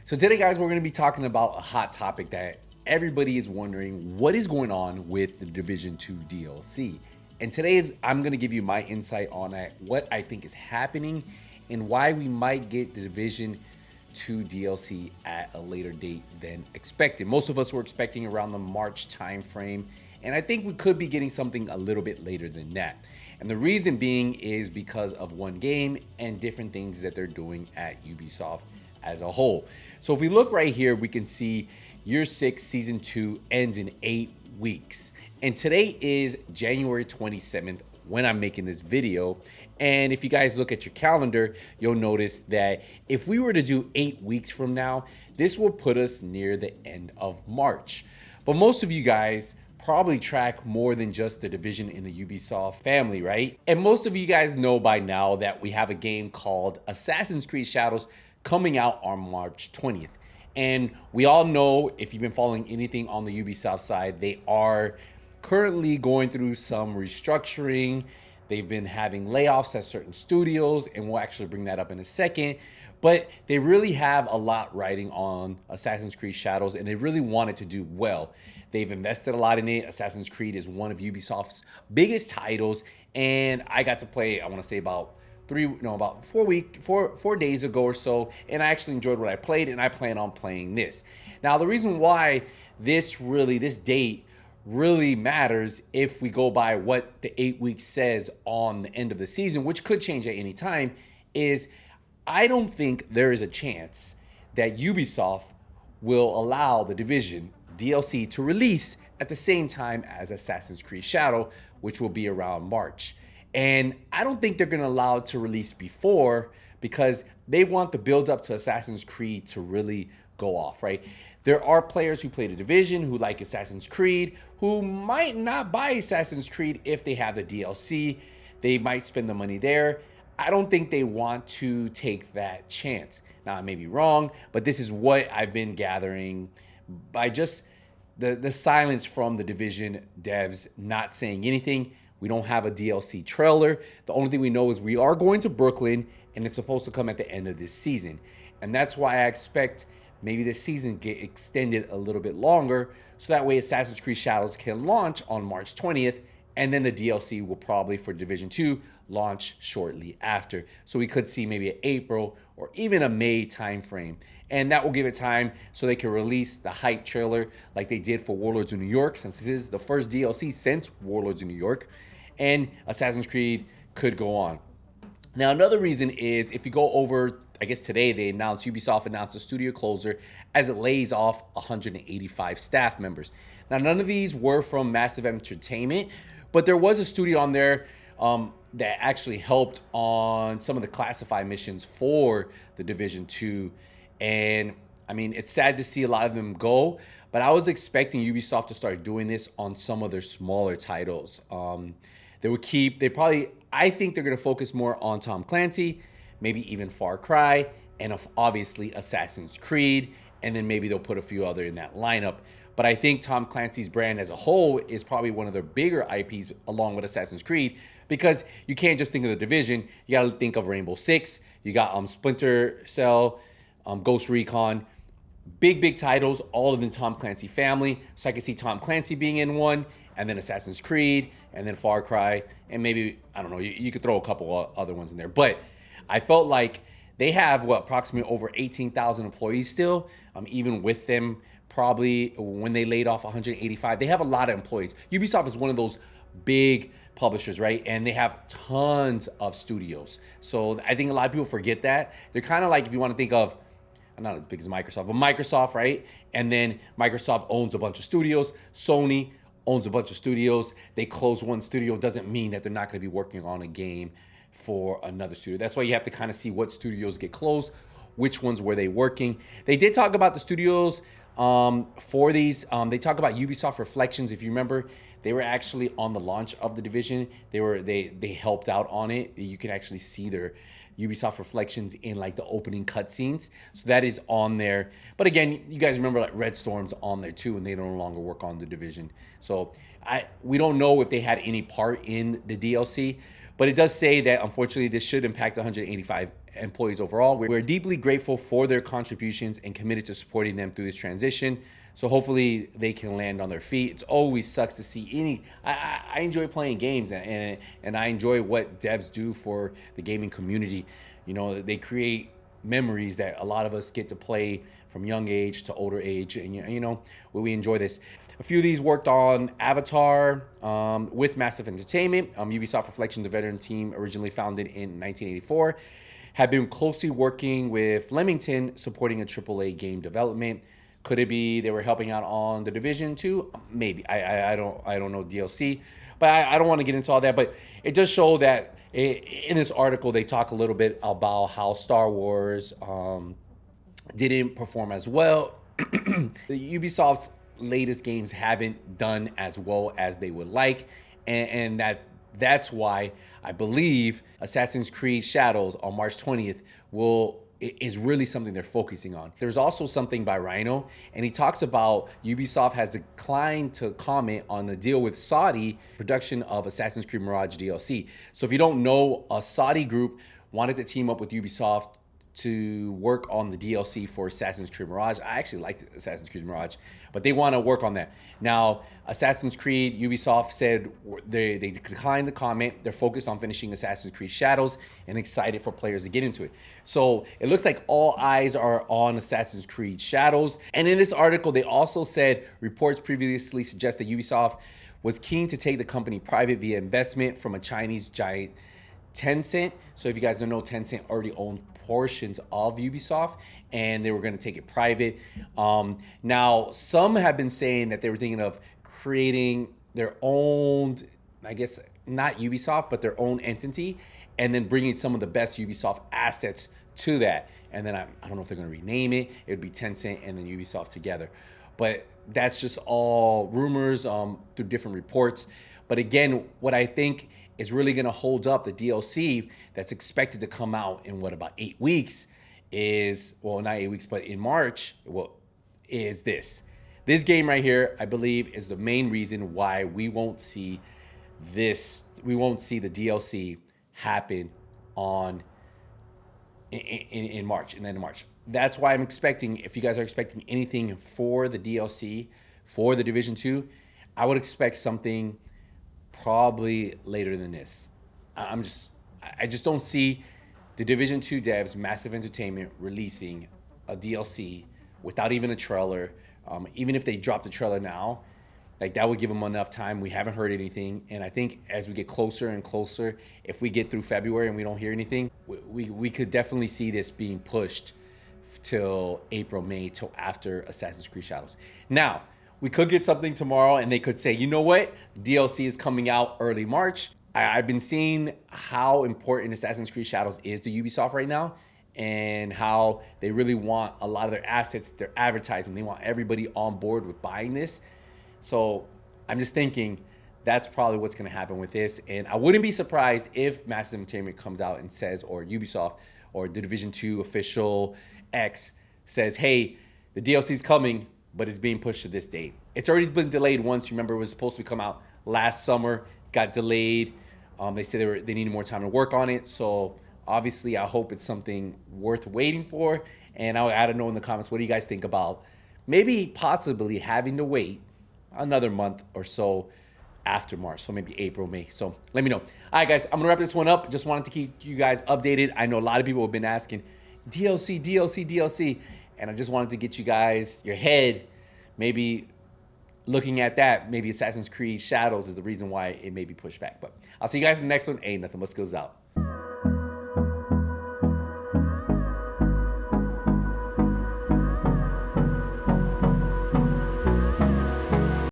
So today, guys, we're going to be talking about a hot topic that everybody is wondering what is going on with the Division 2 DLC. And I'm going to give you my insight on that, what I think is happening, and why we might get the Division 2 DLC at a later date than expected. Most of us were expecting around the March timeframe, and I think we could be getting something a little bit later than that. And the reason being is because of one game and different things that they're doing at Ubisoft as a whole. So if we look right here, we can see Year 6 Season 2 ends in 8 weeks. And today is January 27th when I'm making this video. And if you guys look at your calendar, you'll notice that if we were to do 8 weeks from now, this will put us near the end of March. But most of you guys probably track more than just the Division in the Ubisoft family, right? And most of you guys know by now that we have a game called Assassin's Creed Shadows coming out on March 20th. And we all know, if you've been following anything on the Ubisoft side, they are currently going through some restructuring. They've been having layoffs at certain studios, and we'll actually bring that up in a second. But they really have a lot riding on Assassin's Creed Shadows, and they really want it to do well. They've invested a lot in it. Assassin's Creed is one of Ubisoft's biggest titles, and I got to play, I want to say about 4 days ago or so, and I actually enjoyed what I played, and I plan on playing this. Now, the reason why this date really matters, if we go by what the 8 weeks says on the end of the season, which could change at any time, is I don't think there is a chance that Ubisoft will allow the Division DLC to release at the same time as Assassin's Creed Shadow, which will be around March. And I don't think they're going to allow it to release before, because they want the build up to Assassin's Creed to really go off, right? There are players who play the Division who like Assassin's Creed, who might not buy Assassin's Creed if they have the DLC. They might spend the money there. I don't think they want to take that chance. Now, I may be wrong, but this is what I've been gathering by just the silence from the Division devs not saying anything. We don't have a DLC trailer. The only thing we know is we are going to Brooklyn, and it's supposed to come at the end of this season. And that's why I expect maybe the season get extended a little bit longer, so that way Assassin's Creed Shadows can launch on March 20th, and then the DLC will probably, for Division 2, launch shortly after. So we could see maybe an April or even a May timeframe. And that will give it time so they can release the hype trailer like they did for Warlords of New York, since this is the first DLC since Warlords of New York. And Assassin's Creed could go on. Now, another reason is, if you go over, I guess today Ubisoft announced a studio closure as it lays off 185 staff members. Now, none of these were from Massive Entertainment, but there was a studio on there that actually helped on some of the classified missions for the Division 2. And I mean, it's sad to see a lot of them go, but I was expecting Ubisoft to start doing this on some of their smaller titles. I think they're going to focus more on Tom Clancy, maybe even Far Cry, and obviously Assassin's Creed, and then maybe they'll put a few other in that lineup. But I think Tom Clancy's brand as a whole is probably one of their bigger IPs along with Assassin's Creed, because you can't just think of the Division. You got to think of Rainbow Six. You got Splinter Cell, Ghost Recon, big titles, all of the Tom Clancy family. So I can see Tom Clancy being in one, and then Assassin's Creed, and then Far Cry, and maybe, I don't know, you could throw a couple other ones in there. But I felt like they have, approximately over 18,000 employees still, even with them probably when they laid off 185. They have a lot of employees. Ubisoft is one of those big publishers, right? And they have tons of studios. So I think a lot of people forget that. They're kind of like, if you want to think of, not as big as Microsoft, but Microsoft, right? And then Microsoft owns a bunch of studios. Sony owns a bunch of studios. They close one studio doesn't mean that they're not going to be working on a game for another studio. That's why you have to kind of see what studios get closed, which ones were they working. They did talk about the studios for these. They talk about Ubisoft Reflections. If you remember, they were actually on the launch of the Division. They helped out on it. You can actually see their Ubisoft Reflections in like the opening cutscenes. So that is on there. But again, you guys remember like Red Storm's on there too, and they no longer work on the Division. So we don't know if they had any part in the DLC, but it does say that unfortunately this should impact 185 employees overall. We're deeply grateful for their contributions and committed to supporting them through this transition. So hopefully they can land on their feet. It always sucks to see any. I enjoy playing games, and I enjoy what devs do for the gaming community. You know, they create memories that a lot of us get to play from young age to older age, and you know, we enjoy this. A few of these worked on Avatar with Massive Entertainment. Ubisoft Reflection, the veteran team originally founded in 1984, have been closely working with Leamington, supporting a AAA game development. Could it be they were helping out on The Division 2? Maybe. I don't know DLC, but I don't want to get into all that. But it does show that in this article they talk a little bit about how Star Wars didn't perform as well. Ubisoft's latest games haven't done as well as they would like, and that's why I believe Assassin's Creed Shadows on March 20th is really something they're focusing on. There's also something by Rhino, and he talks about Ubisoft has declined to comment on the deal with Saudi production of Assassin's Creed Mirage DLC. So if you don't know, a Saudi group wanted to team up with Ubisoft to work on the DLC for Assassin's Creed Mirage. I actually liked Assassin's Creed Mirage, but they want to work on that. Now, Assassin's Creed, Ubisoft said they declined the comment. They're focused on finishing Assassin's Creed Shadows and excited for players to get into it. So it looks like all eyes are on Assassin's Creed Shadows. And in this article, they also said reports previously suggest that Ubisoft was keen to take the company private via investment from a Chinese giant, Tencent. So if you guys don't know, Tencent already owns portions of Ubisoft, and they were going to take it private. Now, some have been saying that they were thinking of creating their own, I guess, not Ubisoft, but their own entity, and then bringing some of the best Ubisoft assets to that. And then I don't know if they're going to rename it. It would be Tencent and then Ubisoft together. But that's just all rumors through different reports. But again, what I think is really going to hold up the DLC that's expected to come out in about 8 weeks is, well, not 8 weeks, but in March, is this. This game right here, I believe, is the main reason why we won't see the DLC happen in March, in the end of March. That's why I'm expecting, if you guys are expecting anything for the DLC, for The Division 2, I would expect something probably later than this. I just don't see the Division 2 devs, Massive Entertainment, releasing a DLC without even a trailer. Even if they drop the trailer now, like, that would give them enough time. We haven't heard anything, and I think as we get closer and closer, if we get through February and we don't hear anything, we could definitely see this being pushed till April, May, till after Assassin's Creed Shadows. Now, we could get something tomorrow and they could say, you know what? DLC is coming out early March. I've been seeing how important Assassin's Creed Shadows is to Ubisoft right now, and how they really want a lot of their assets, their advertising. They want everybody on board with buying this. So I'm just thinking that's probably what's going to happen with this. And I wouldn't be surprised if Massive Entertainment comes out and says, or Ubisoft or the Division 2 official X says, hey, the DLC is coming, but it's being pushed to this date. It's already been delayed once. Remember, it was supposed to come out last summer, got delayed. They said they needed more time to work on it. So obviously, I hope it's something worth waiting for. And I'll add a note in the comments. What do you guys think about maybe possibly having to wait another month or so after March? So maybe April, May. So let me know. All right, guys, I'm going to wrap this one up. Just wanted to keep you guys updated. I know a lot of people have been asking DLC, DLC, DLC. And I just wanted to get you guys your head maybe looking at that. Maybe Assassin's Creed Shadows is the reason why it may be pushed back. But I'll see you guys in the next one. Ain't nothing but skills out.